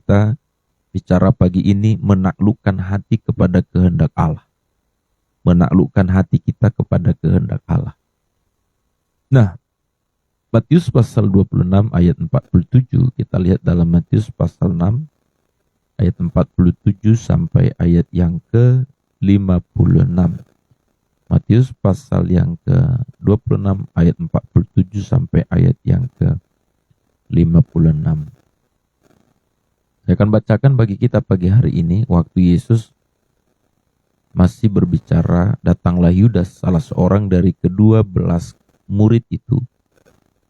kita bicara pagi ini menaklukkan hati kepada kehendak Allah. Menaklukkan hati kita kepada kehendak Allah. Nah, Matius pasal 26 ayat 47, kita lihat dalam Matius pasal 6 ayat 47 sampai ayat yang ke-56. Matius pasal yang ke-26 ayat 47 sampai ayat yang ke-56. Saya akan bacakan bagi kita pagi hari ini, waktu Yesus masih berbicara, datanglah Yudas, salah seorang dari kedua belas murid itu,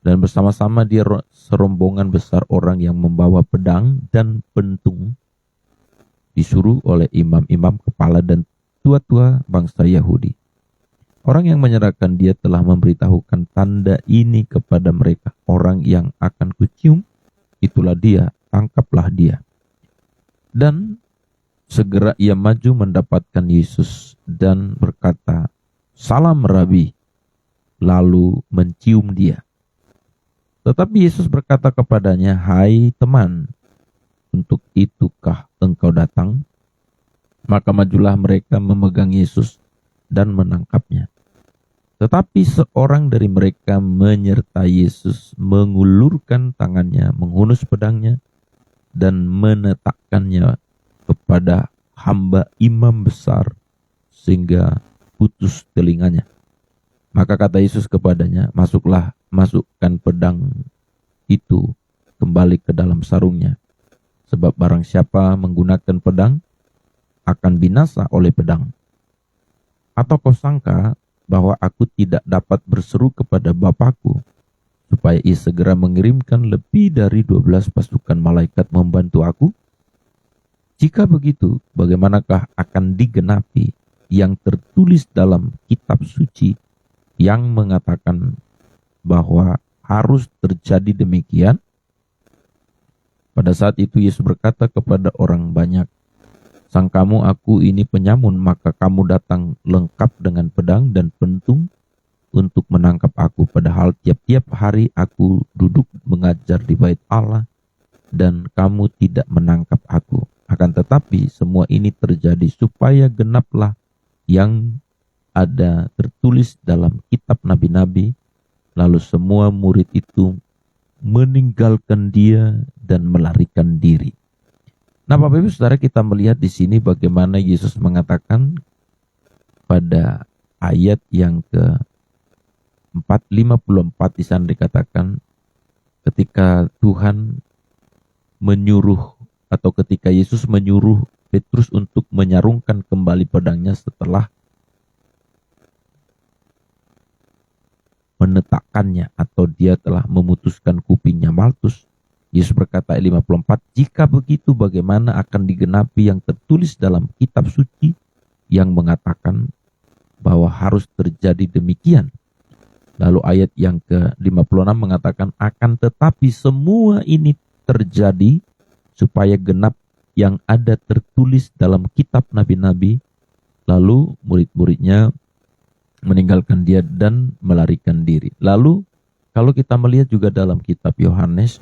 dan bersama-sama dia serombongan besar orang yang membawa pedang dan pentung, disuruh oleh imam-imam kepala dan tua-tua bangsa Yahudi. Orang yang menyerahkan dia telah memberitahukan tanda ini kepada mereka. Orang yang akan kucium, itulah dia, tangkaplah dia. Dan segera ia maju mendapatkan Yesus dan berkata, "Salam Rabi," lalu mencium dia. Tetapi Yesus berkata kepadanya, "Hai teman, untuk itukah engkau datang?" Maka majulah mereka memegang Yesus dan menangkapnya. Tetapi seorang dari mereka menyertai Yesus, mengulurkan tangannya, menghunus pedangnya, dan menetakkannya kepada hamba imam besar, sehingga putus telinganya. Maka kata Yesus kepadanya, masukkan pedang itu kembali ke dalam sarungnya. Sebab barang siapa menggunakan pedang, akan binasa oleh pedang. Atau kau sangka bahwa aku tidak dapat berseru kepada Bapakku, supaya ia segera mengirimkan lebih dari 12 pasukan malaikat membantu aku? Jika begitu, bagaimanakah akan digenapi yang tertulis dalam kitab suci yang mengatakan bahwa harus terjadi demikian? Pada saat itu Yesus berkata kepada orang banyak, "Sangkamu aku ini penyamun, maka kamu datang lengkap dengan pedang dan pentung untuk menangkap aku. Padahal tiap-tiap hari aku duduk mengajar di bait Allah dan kamu tidak menangkap aku. Akan tetapi semua ini terjadi supaya genaplah yang ada tertulis dalam kitab nabi-nabi." Lalu semua murid itu meninggalkan dia dan melarikan diri. Nah, Bapak Ibu Saudara, kita melihat di sini bagaimana Yesus mengatakan pada ayat yang ke-54 di sana dikatakan, ketika Tuhan menyuruh atau ketika Yesus menyuruh Petrus untuk menyarungkan kembali pedangnya setelah menetakkannya atau dia telah memutuskan kupingnya Maltus, Yesus berkata ayat 54, "Jika begitu bagaimana akan digenapi yang tertulis dalam kitab suci yang mengatakan bahwa harus terjadi demikian?" Lalu ayat yang ke-56 mengatakan, "Akan tetapi semua ini terjadi supaya genap yang ada tertulis dalam kitab nabi-nabi." Lalu murid-muridnya meninggalkan dia dan melarikan diri. Lalu kalau kita melihat juga dalam kitab Yohanes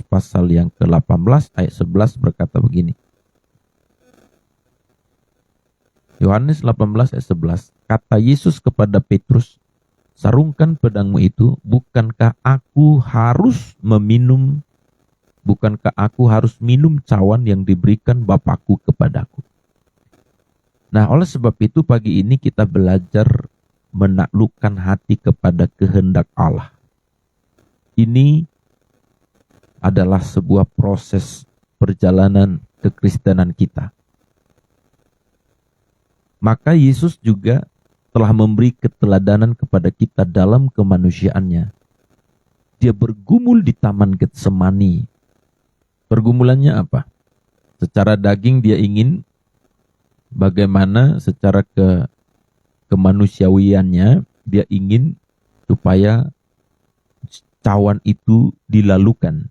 pasal yang ke-18 ayat 11 berkata begini. Yohanes 18 ayat 11, kata Yesus kepada Petrus, "Sarungkan pedangmu itu, bukankah aku harus minum cawan yang diberikan Bapakku kepadaku?" Nah, oleh sebab itu pagi ini kita belajar menaklukkan hati kepada kehendak Allah. Ini adalah sebuah proses perjalanan kekristenan kita. Maka Yesus juga telah memberi keteladanan kepada kita dalam kemanusiaannya. Dia bergumul di Taman Getsemani. Pergumulannya apa? Secara daging dia ingin bagaimana secara kemanusiawiannya dia ingin supaya cawan itu dilalukan.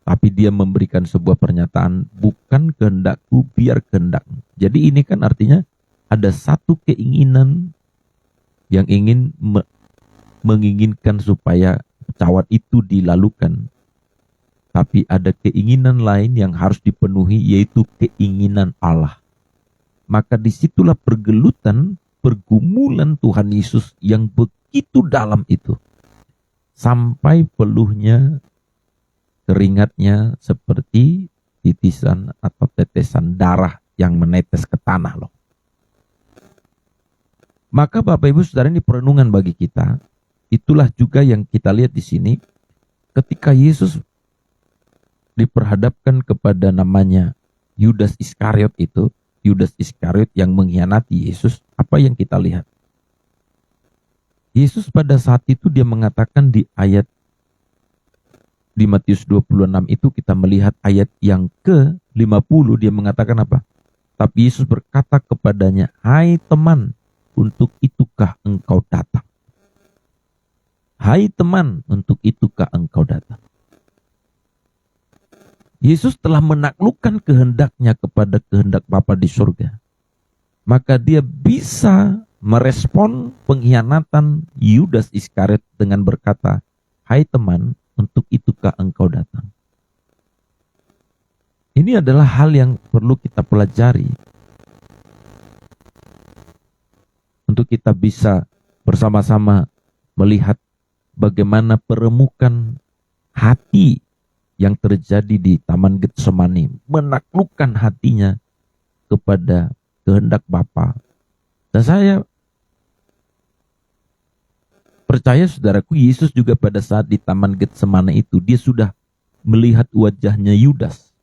Tapi dia memberikan sebuah pernyataan, "Bukan kehendakku, biar kehendakmu." Jadi ini kan artinya ada satu keinginan yang ingin menginginkan supaya cawan itu dilalukan. Tapi ada keinginan lain yang harus dipenuhi, yaitu keinginan Allah. Maka disitulah pergelutan, pergumulan Tuhan Yesus yang begitu dalam itu. Sampai peluhnya, keringatnya seperti titisan atau tetesan darah yang menetes ke tanah loh. Maka Bapak Ibu Saudara, ini perenungan bagi kita. Itulah juga yang kita lihat di sini. Ketika Yesus diperhadapkan kepada namanya Yudas Iskariot itu, Yudas Iskariot yang mengkhianati Yesus, apa yang kita lihat? Yesus pada saat itu dia mengatakan di ayat di Matius 26 itu kita melihat ayat yang ke-50, dia mengatakan apa? Tapi Yesus berkata kepadanya, "Hai teman, untuk itukah engkau datang?" Hai teman, untuk itukah engkau datang? Yesus telah menaklukkan kehendaknya kepada kehendak Bapa di surga. Maka dia bisa merespon pengkhianatan Yudas Iskariot dengan berkata, "Hai teman, untuk itukah engkau datang?" Ini adalah hal yang perlu kita pelajari. Untuk kita bisa bersama-sama melihat bagaimana peremukan hati yang terjadi di Taman Getsemani, menaklukkan hatinya kepada kehendak Bapa. Dan saya percaya saudaraku, Yesus juga pada saat di Taman Getsemani itu, dia sudah melihat wajahnya Yudas.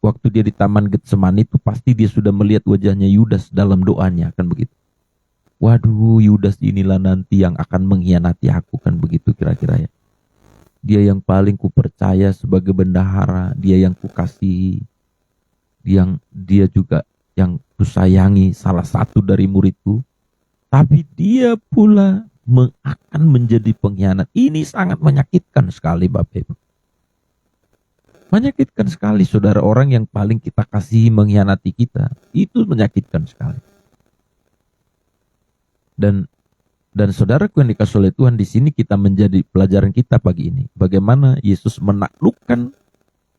Waktu dia di Taman Getsemani itu pasti dia sudah melihat wajahnya Yudas dalam doanya, kan begitu. Waduh, Yudas inilah nanti yang akan mengkhianati aku, kan begitu kira-kira ya. Dia yang paling kupercaya sebagai bendahara, dia yang kukasihi, dia juga yang kusayangi, salah satu dari muridku. Tapi dia pula akan menjadi pengkhianat. Ini sangat menyakitkan sekali Bapak Ibu. Menyakitkan sekali saudara, orang yang paling kita kasihi mengkhianati kita. Itu menyakitkan sekali. Dan saudaraku yang dikasihi oleh Tuhan, di sini kita menjadi pelajaran kita pagi ini. Bagaimana Yesus menaklukkan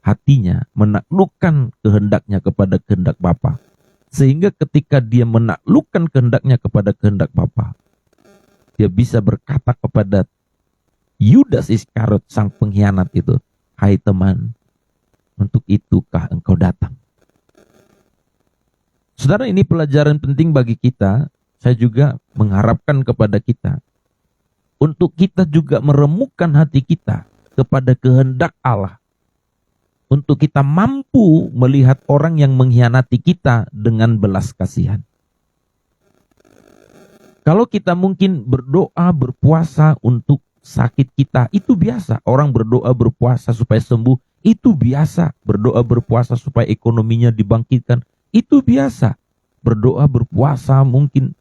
hatinya, menaklukkan kehendaknya kepada kehendak Bapa. Sehingga ketika dia menaklukkan kehendaknya kepada kehendak Bapa, dia bisa berkata kepada Yudas Iskariot sang pengkhianat itu, "Hai teman, untuk itukah engkau datang?" Saudara, ini pelajaran penting bagi kita. Saya juga mengharapkan kepada kita untuk kita juga meremukkan hati kita kepada kehendak Allah. Untuk kita mampu melihat orang yang mengkhianati kita dengan belas kasihan. Kalau kita mungkin berdoa, berpuasa untuk sakit kita, itu biasa. Orang berdoa, berpuasa supaya sembuh, itu biasa. Berdoa, berpuasa supaya ekonominya dibangkitkan, itu biasa. Berdoa, berpuasa mungkin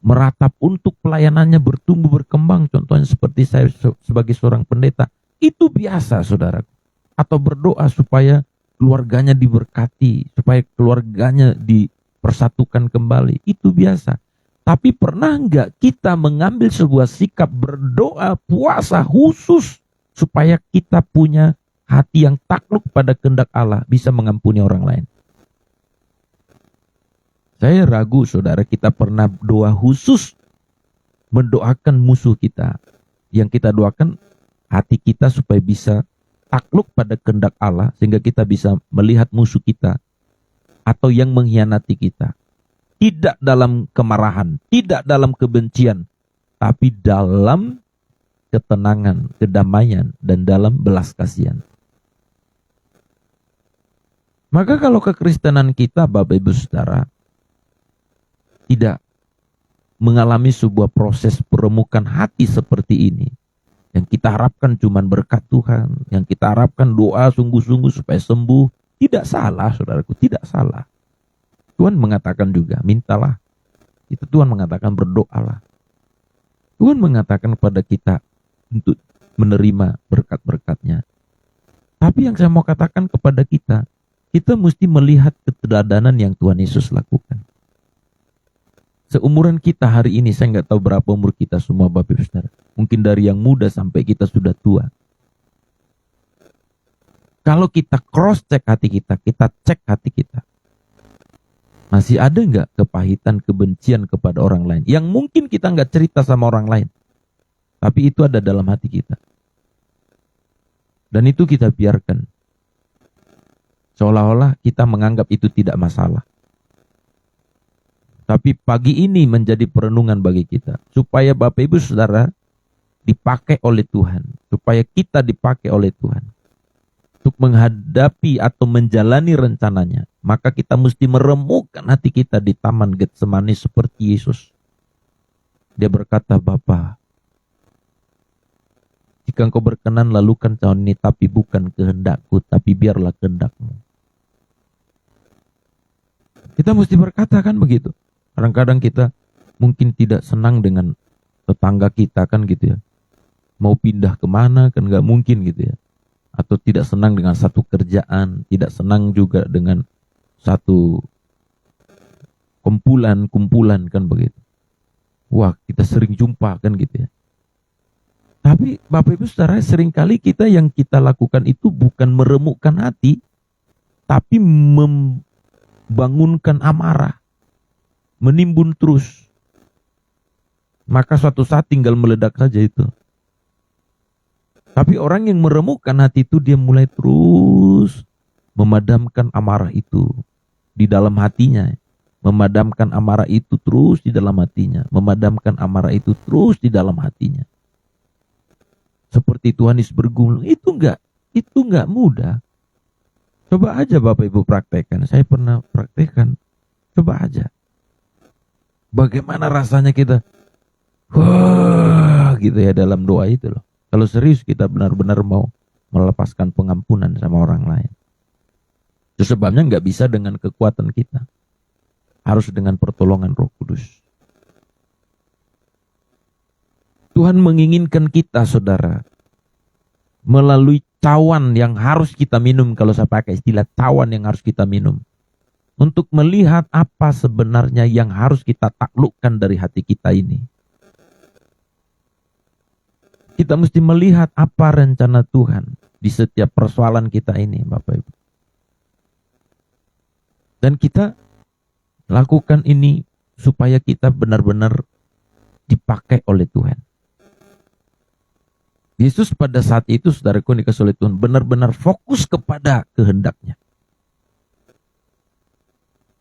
meratap untuk pelayanannya bertumbuh berkembang, contohnya seperti saya sebagai seorang pendeta, itu biasa saudara. Atau berdoa supaya keluarganya diberkati, supaya keluarganya dipersatukan kembali, itu biasa. Tapi pernah enggak kita mengambil sebuah sikap berdoa puasa khusus supaya kita punya hati yang takluk pada kehendak Allah, bisa mengampuni orang lain? Saya ragu saudara, kita pernah doa khusus mendoakan musuh kita. Yang kita doakan hati kita supaya bisa takluk pada kehendak Allah, sehingga kita bisa melihat musuh kita atau yang mengkhianati kita. Tidak dalam kemarahan, tidak dalam kebencian, tapi dalam ketenangan, kedamaian, dan dalam belas kasihan. Maka kalau kekristenan kita Bapak Ibu Saudara tidak mengalami sebuah proses peremukan hati seperti ini, yang kita harapkan cuma berkat Tuhan, yang kita harapkan doa sungguh-sungguh supaya sembuh, tidak salah saudaraku, tidak salah. Tuhan mengatakan juga, mintalah. Itu Tuhan mengatakan berdoalah. Tuhan mengatakan kepada kita untuk menerima berkat-berkatnya. Tapi yang saya mau katakan kepada kita mesti melihat keteladanan yang Tuhan Yesus lakukan. Seumuran kita hari ini, saya nggak tahu berapa umur kita semua Bapak Ibu Saudara. Mungkin dari yang muda sampai kita sudah tua. Kalau kita cross check hati kita, kita cek hati kita, masih ada nggak kepahitan, kebencian kepada orang lain yang mungkin kita nggak cerita sama orang lain, tapi itu ada dalam hati kita, dan itu kita biarkan seolah-olah kita menganggap itu tidak masalah. Tapi pagi ini menjadi perenungan bagi kita, supaya Bapak Ibu Saudara dipakai oleh Tuhan, supaya kita dipakai oleh Tuhan untuk menghadapi atau menjalani rencananya. Maka kita mesti meremukkan hati kita di Taman Getsemani seperti Yesus. Dia berkata, Bapa, jika Engkau berkenan lalukan cawan ini, tapi bukan kehendakku, tapi biarlah kehendak-Mu. Kita mesti berkata kan begitu. Kadang-kadang kita mungkin tidak senang dengan tetangga kita kan gitu ya. Mau pindah kemana kan gak mungkin gitu ya. Atau tidak senang dengan satu kerjaan, tidak senang juga dengan satu kumpulan kan begitu. Wah, kita sering jumpa kan gitu ya. Tapi Bapak Ibu Saudara, seringkali kita yang kita lakukan itu bukan meremukkan hati, tapi membangunkan amarah, menimbun terus. Maka suatu saat tinggal meledak saja itu. Tapi orang yang meremukkan hati itu, dia mulai terus memadamkan amarah itu di dalam hatinya. Memadamkan amarah itu terus di dalam hatinya. Memadamkan amarah itu terus di dalam hatinya. Seperti Tuhan Yesus bergumul, itu enggak mudah. Coba aja Bapak Ibu praktekkan. Saya pernah praktekkan. Coba aja. Bagaimana rasanya kita wah gitu ya dalam doa itu loh. Kalau serius kita benar-benar mau melepaskan pengampunan sama orang lain. Itu sebabnya nggak bisa dengan kekuatan kita. Harus dengan pertolongan Roh Kudus. Tuhan menginginkan kita, saudara, melalui cawan yang harus kita minum, kalau saya pakai istilah cawan yang harus kita minum, untuk melihat apa sebenarnya yang harus kita taklukkan dari hati kita ini. Kita mesti melihat apa rencana Tuhan di setiap persoalan kita ini, Bapak Ibu. Dan kita lakukan ini supaya kita benar-benar dipakai oleh Tuhan. Yesus pada saat itu, saudaraku dikasih oleh Tuhan, benar-benar fokus kepada kehendaknya.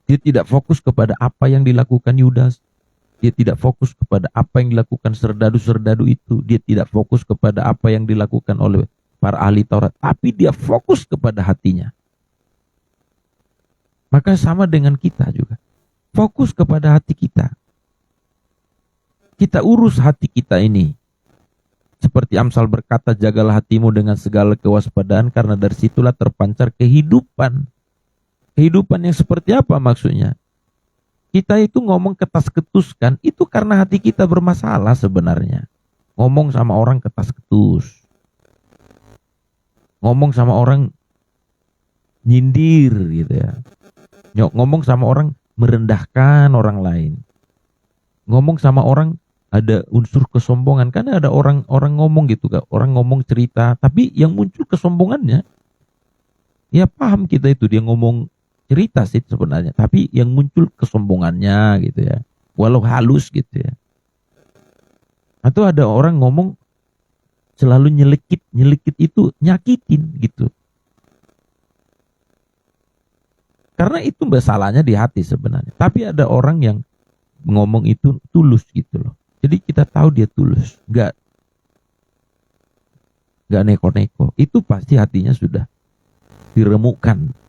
Dia tidak fokus kepada apa yang dilakukan Yudas. Dia tidak fokus kepada apa yang dilakukan serdadu-serdadu itu. Dia tidak fokus kepada apa yang dilakukan oleh para ahli Taurat. Tapi dia fokus kepada hatinya. Maka sama dengan kita juga. Fokus kepada hati kita. Kita urus hati kita ini. Seperti Amsal berkata, jagalah hatimu dengan segala kewaspadaan, karena dari situlah terpancar kehidupan. Kehidupan yang seperti apa maksudnya? Kita itu ngomong ketas-ketus kan, itu karena hati kita bermasalah sebenarnya. Ngomong sama orang ketas-ketus. Ngomong sama orang nyindir gitu ya. Ngomong sama orang merendahkan orang lain. Ngomong sama orang ada unsur kesombongan. Karena ada orang ngomong gitu kan, orang ngomong cerita, tapi yang muncul kesombongannya. Ya paham kita itu, dia ngomong cerita sih sebenarnya, tapi yang muncul kesombongannya gitu ya, walau halus gitu ya. Atau ada orang ngomong selalu nyelekit itu nyakitin gitu. Karena itu masalahnya di hati sebenarnya. Tapi ada orang yang ngomong itu tulus gitu loh. Jadi kita tahu dia tulus, nggak neko-neko. Itu pasti hatinya sudah diremukkan.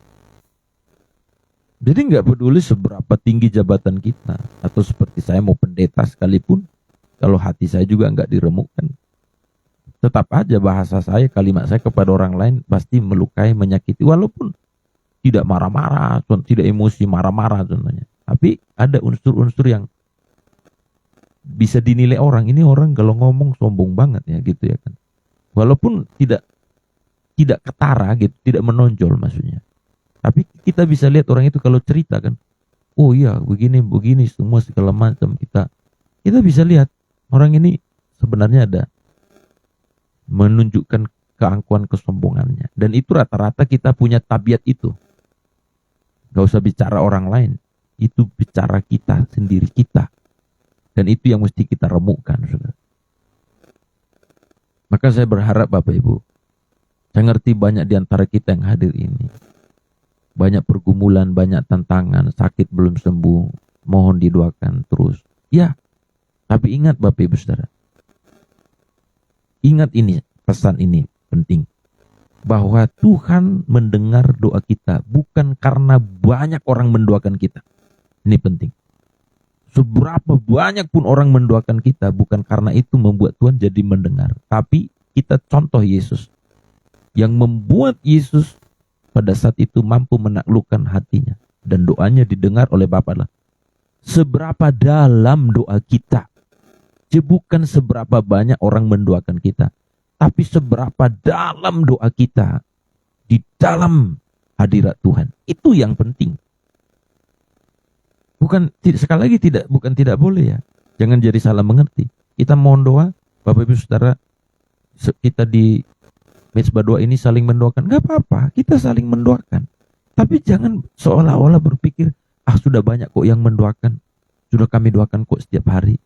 Jadi nggak peduli seberapa tinggi jabatan kita, atau seperti saya mau pendeta sekalipun, kalau hati saya juga nggak diremukkan, tetap aja bahasa saya, kalimat saya kepada orang lain pasti melukai, menyakiti, walaupun tidak marah-marah, tidak emosi marah-marah contohnya. Tapi ada unsur-unsur yang bisa dinilai orang, ini orang kalau ngomong sombong banget ya gitu ya kan. Walaupun tidak ketara gitu, tidak menonjol maksudnya. Tapi kita bisa lihat orang itu kalau cerita kan, oh iya begini semua segala macam, kita bisa lihat orang ini sebenarnya ada menunjukkan keangkuhan kesombongannya. Dan itu rata-rata kita punya tabiat itu. Gak usah bicara orang lain. Itu bicara kita, sendiri kita. Dan itu yang mesti kita remukkan, saudara. Maka saya berharap Bapak Ibu, saya ngerti banyak di antara kita yang hadir ini. Banyak pergumulan, banyak tantangan, sakit belum sembuh, mohon didoakan terus. Ya, tapi ingat Bapak Ibu Saudara. Ingat ini, pesan ini penting. Bahwa Tuhan mendengar doa kita bukan karena banyak orang mendoakan kita. Ini penting. Seberapa banyak pun orang mendoakan kita, bukan karena itu membuat Tuhan jadi mendengar. Tapi kita contoh Yesus. Yang membuat Yesus pada saat itu mampu menaklukkan hatinya. Dan doanya didengar oleh Bapa lah. Seberapa dalam doa kita. Jadi bukan seberapa banyak orang mendoakan kita. Tapi seberapa dalam doa kita. Di dalam hadirat Tuhan. Itu yang penting. Sekali lagi bukan tidak boleh ya. Jangan jadi salah mengerti. Kita mohon doa, Bapak Ibu Saudara, kita di Mezbah doa ini saling mendoakan. Gak apa-apa, kita saling mendoakan. Tapi jangan seolah-olah berpikir, sudah banyak kok yang mendoakan. Sudah kami doakan kok setiap hari.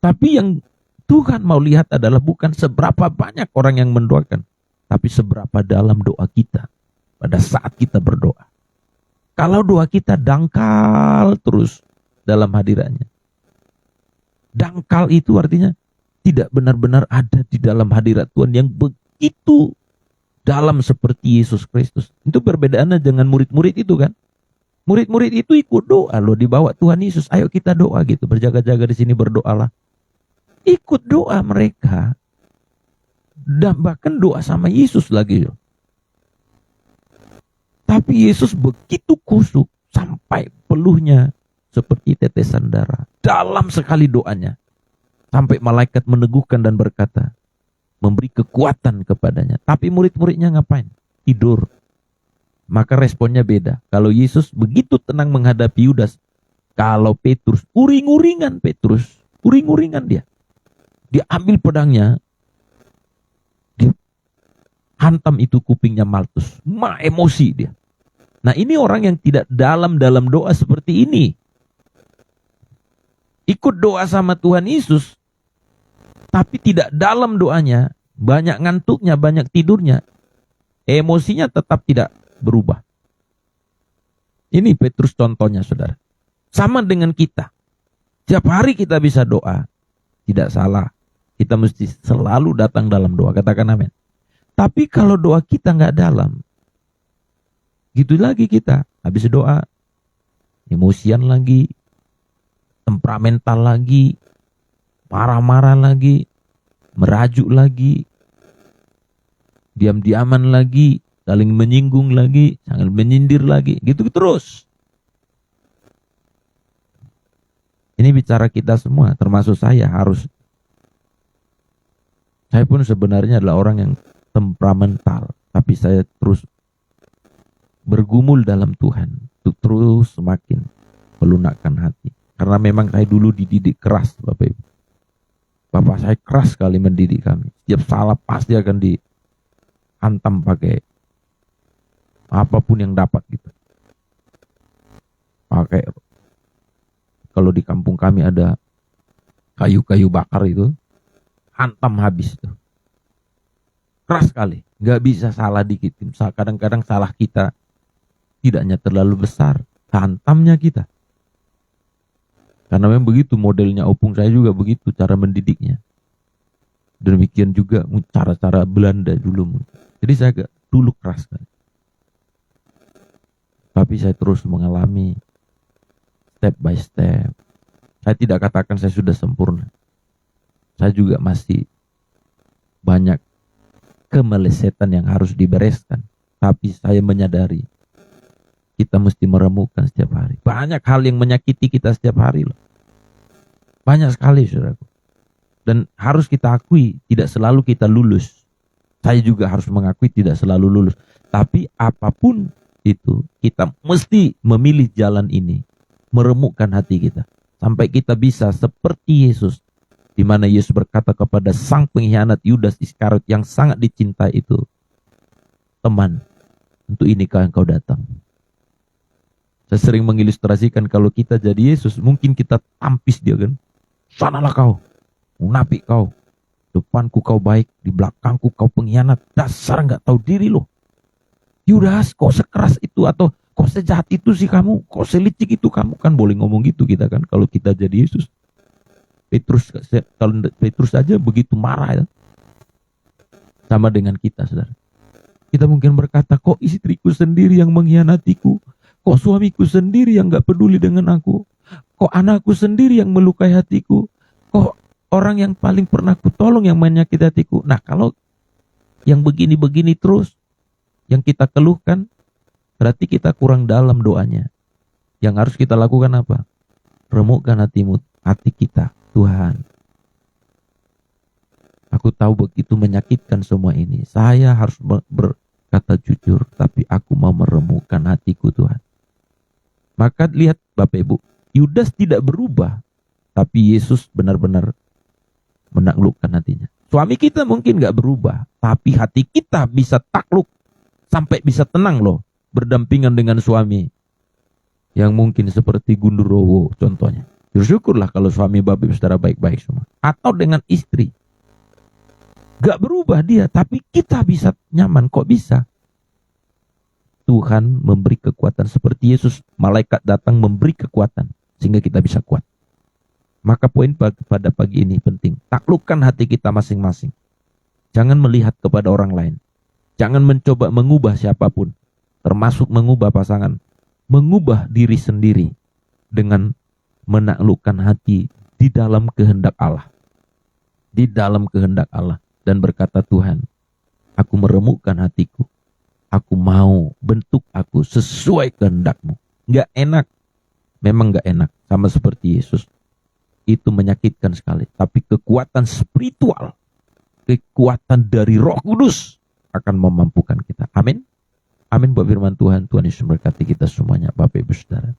Tapi yang Tuhan mau lihat adalah bukan seberapa banyak orang yang mendoakan. Tapi seberapa dalam doa kita pada saat kita berdoa. Kalau doa kita dangkal terus dalam hadirannya. Dangkal itu artinya tidak benar-benar ada di dalam hadirat Tuhan yang begitu dalam seperti Yesus Kristus. Itu perbedaannya dengan murid-murid itu kan. Murid-murid itu ikut doa loh, dibawa Tuhan Yesus. Ayo kita doa gitu, berjaga-jaga di sini berdoalah. Ikut doa mereka. Dan bahkan doa sama Yesus lagi loh. Tapi Yesus begitu kusuk sampai peluhnya seperti tetesan darah. Dalam sekali doanya. Sampai malaikat meneguhkan dan berkata, memberi kekuatan kepadanya. Tapi murid-muridnya ngapain? Tidur. Maka responnya beda. Kalau Yesus begitu tenang menghadapi Yudas. Kalau Petrus, uring-uringan Petrus. Uring-uringan dia. Dia ambil pedangnya. Dia hantam itu kupingnya Maltus. Emosi dia. Nah ini orang yang tidak dalam doa seperti ini. Ikut doa sama Tuhan Yesus. Tapi tidak dalam doanya. Banyak ngantuknya, banyak tidurnya. Emosinya tetap tidak berubah. Ini Petrus contohnya saudara. Sama dengan kita. Tiap hari kita bisa doa. Tidak salah. Kita mesti selalu datang dalam doa. Katakan amin. Tapi kalau doa kita nggak dalam. Gitu lagi kita, habis doa, emosian lagi, temperamental lagi, marah-marah lagi, merajuk lagi, diam-diaman lagi, saling menyinggung lagi, saling menyindir lagi, gitu terus. Ini bicara kita semua, termasuk saya harus. Saya pun sebenarnya adalah orang yang temperamental, tapi saya terus bergumul dalam Tuhan untuk terus semakin melunakkan hati. Karena memang saya dulu dididik keras Bapak Ibu. Bapak saya keras sekali mendidik kami. Setiap salah pasti akan dihantam pakai apapun yang dapat gitu. Pakai, kalau di kampung kami ada kayu-kayu bakar itu, hantam habis itu. Keras sekali, nggak bisa salah dikit. Kadang-kadang salah kita tidaknya terlalu besar, hantamnya kita. Karena memang begitu modelnya opung saya juga begitu cara mendidiknya. Demikian juga cara-cara Belanda dulu. Jadi saya agak dulu keras kan. Tapi saya terus mengalami step by step. Saya tidak katakan saya sudah sempurna. Saya juga masih banyak kemelesetan yang harus dibereskan. Tapi saya menyadari kita mesti meremukan setiap hari. Banyak hal yang menyakiti kita setiap hari loh. Banyak sekali saudaraku. Dan harus kita akui tidak selalu kita lulus. Saya juga harus mengakui tidak selalu lulus. Tapi apapun itu kita mesti memilih jalan ini. Meremukkan hati kita. Sampai kita bisa seperti Yesus. di mana Yesus berkata kepada sang pengkhianat Yudas Iskariot yang sangat dicintai itu, teman, untuk inikah engkau datang? Saya sering mengilustrasikan kalau kita jadi Yesus, mungkin kita tampis dia kan. Sanalah kau, munafik kau. Depanku kau baik, di belakangku kau pengkhianat. Dasar nggak tahu diri loh. Yudas, kok sekeras itu, atau kok sejahat itu sih kamu, kok selicik itu kamu. Kan boleh ngomong gitu kita kan kalau kita jadi Yesus. Kalau Petrus saja begitu marah ya. Sama dengan kita, saudara. Kita mungkin berkata, kok istriku sendiri yang mengkhianatiku, kok suamiku sendiri yang gak peduli dengan aku, kok anakku sendiri yang melukai hatiku, kok orang yang paling pernah kutolong yang menyakiti hatiku. Nah, kalau yang begini-begini terus yang kita keluhkan, berarti kita kurang dalam doanya. Yang harus kita lakukan apa? Remukkan hati kita. Tuhan, aku tahu begitu menyakitkan semua ini. Saya harus berkata jujur, tapi aku mau meremukkan hatiku, Tuhan. Maka lihat Bapak Ibu, Yudas tidak berubah, tapi Yesus benar-benar menaklukkan hatinya. Suami kita mungkin gak berubah, tapi hati kita bisa takluk, sampai bisa tenang loh, berdampingan dengan suami yang mungkin seperti Gundurwowo contohnya. Bersyukurlah kalau suami Bapak Ibu saudara baik-baik semua. Atau dengan istri. Gak berubah dia, tapi kita bisa nyaman. Kok bisa? Tuhan memberi kekuatan seperti Yesus. Malaikat datang memberi kekuatan sehingga kita bisa kuat. Maka poin pada pagi ini penting. Taklukkan hati kita masing-masing. Jangan melihat kepada orang lain. Jangan mencoba mengubah siapapun. Termasuk mengubah pasangan. Mengubah diri sendiri dengan menaklukkan hati di dalam kehendak Allah. Di dalam kehendak Allah. Dan berkata, Tuhan, aku meremukkan hatiku. Aku mau bentuk aku sesuai kehendak-Mu. Gak enak. Memang gak enak. Sama seperti Yesus. Itu menyakitkan sekali. Tapi kekuatan spiritual, kekuatan dari Roh Kudus akan memampukan kita. Amin. Amin buat firman Tuhan. Tuhan Yesus memberkati kita semuanya, Bapak Ibu Saudara.